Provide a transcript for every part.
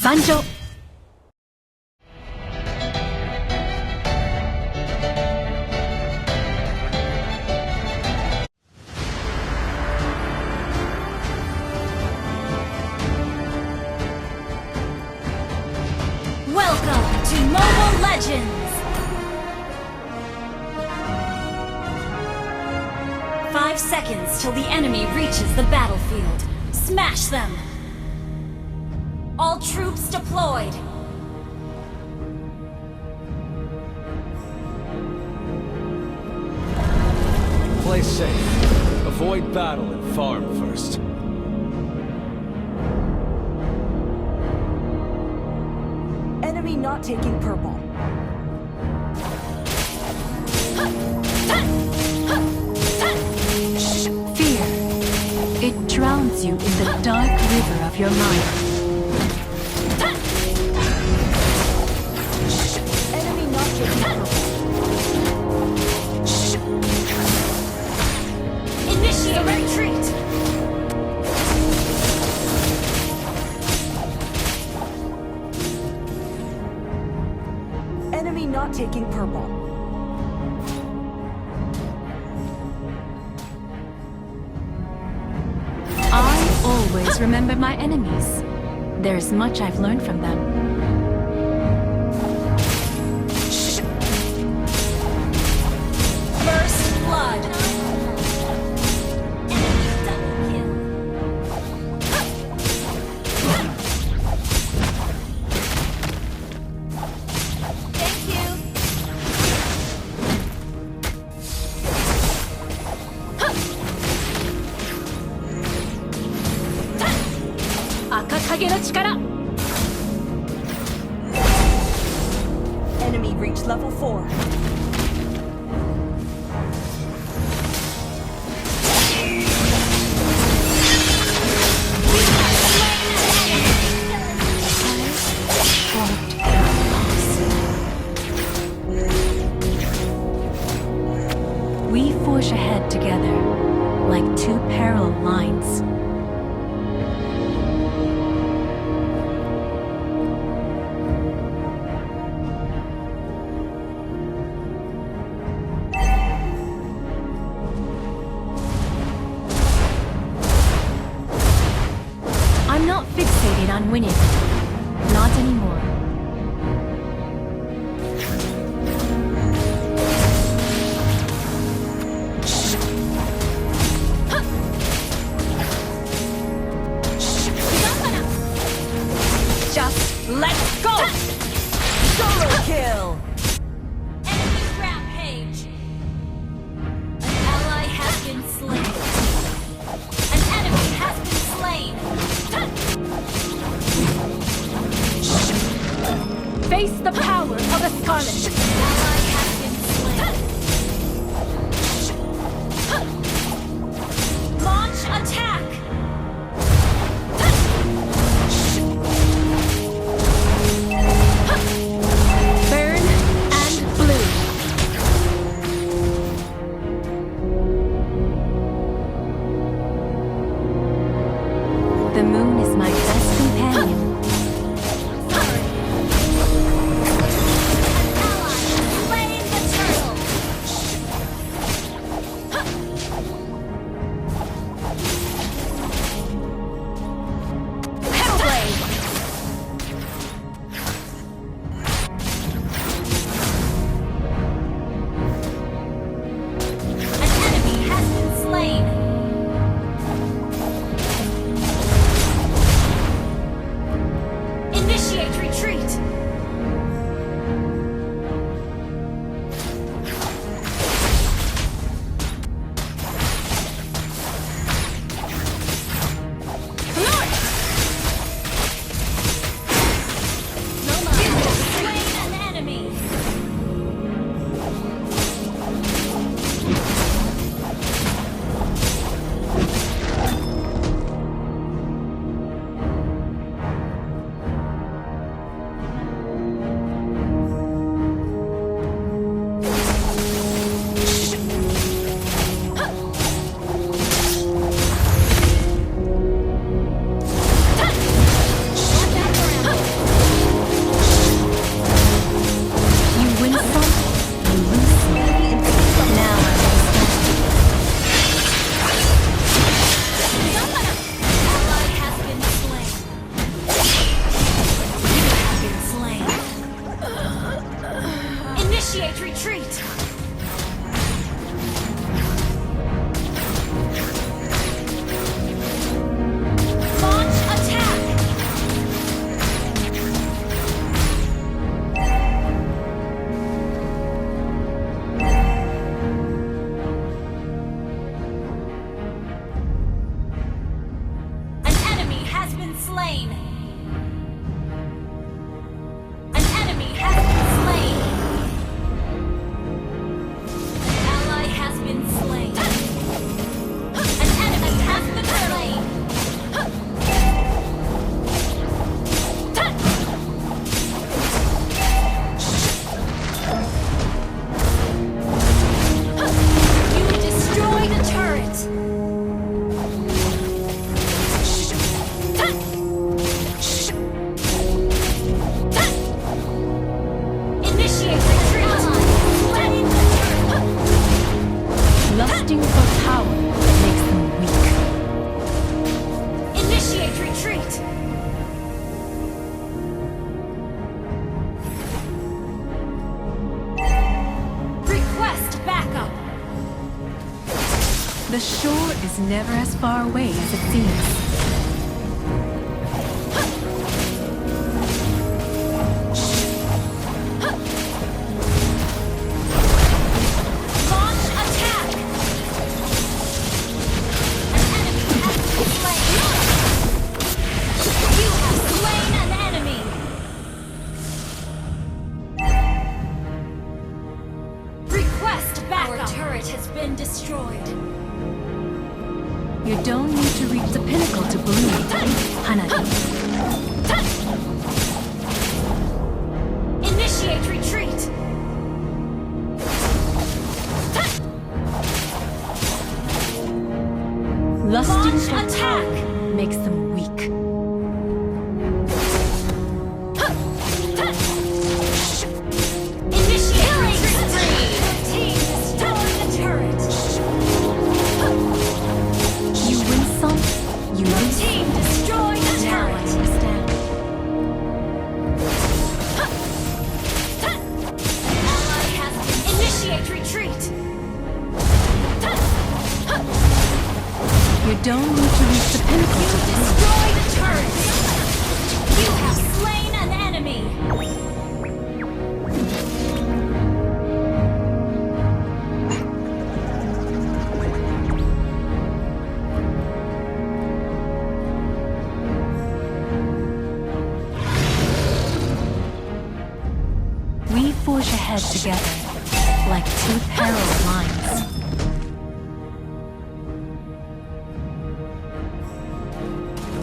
参上。Welcome to Mobile Legends! 5 seconds till the enemy reaches the battlefield. Smash them! All troops deployed! Play safe. Avoid battle and farm first. Enemy not taking purple. Fear. It drowns you in the dark river of your mind. Enemy not taking purple. Initiate retreat! Enemy not taking purple. I always remember my enemies. There's much I've learned from them. First blood! Enemy double kill! Thank you! Enemy reached level 4. We forge ahead together, like two parallel lines. I'm not fixated on winning. Not anymore. Just let's go! Solo kill! Enemy rampage! An ally has been slain. An enemy has been slain! The shore is never as far away as it seems. You don't need to reach the pinnacle to bloom, Hanabi. Initiate retreat! Lusting for Launch power attack! makes them weak. Initiate retreat! Team, destroy the turret! You win some, you lose some. Team, destroy the Now I turret! understand. Ally has been initiate retreat! You don't need to reach the pinnacle to bloom. Destroy the turret! You have slain an enemy! We forge ahead together, like two parallel lines.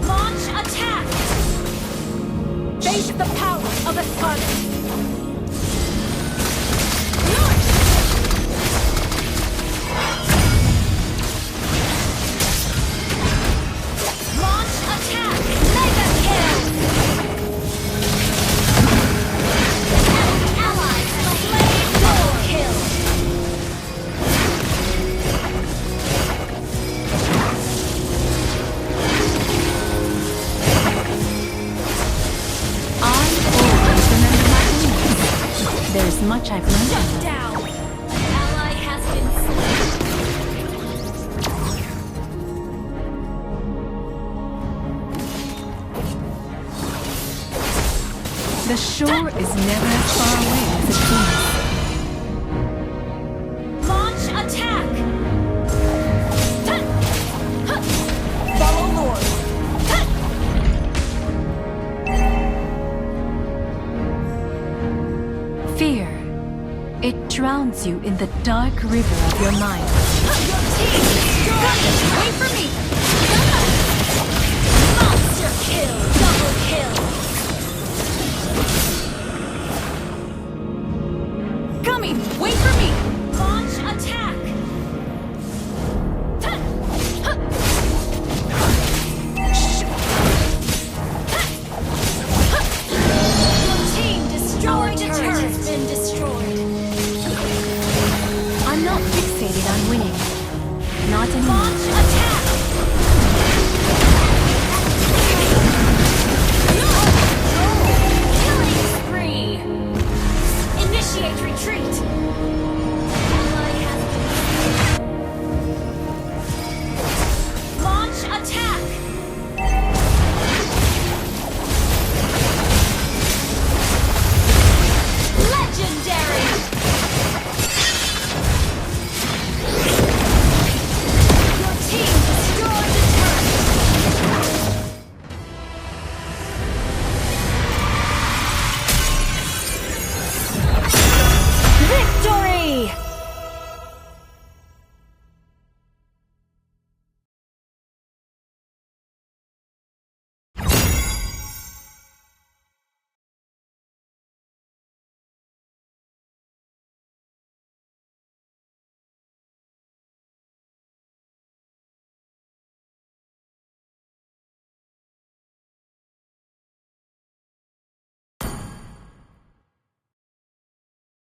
Launch attack! Face the power of a scarlet. Launch attack! Mega kill! Ally slain double kill! I always remember my enemies. There's much I've learned from Shut them. down! An ally has been slain. The shore is never as far away as it seems. Launch attack! Follow Lord. Fear. It drowns you in the dark river of your mind. Your team destroyed! Wait for me! Monster kill! Double kill!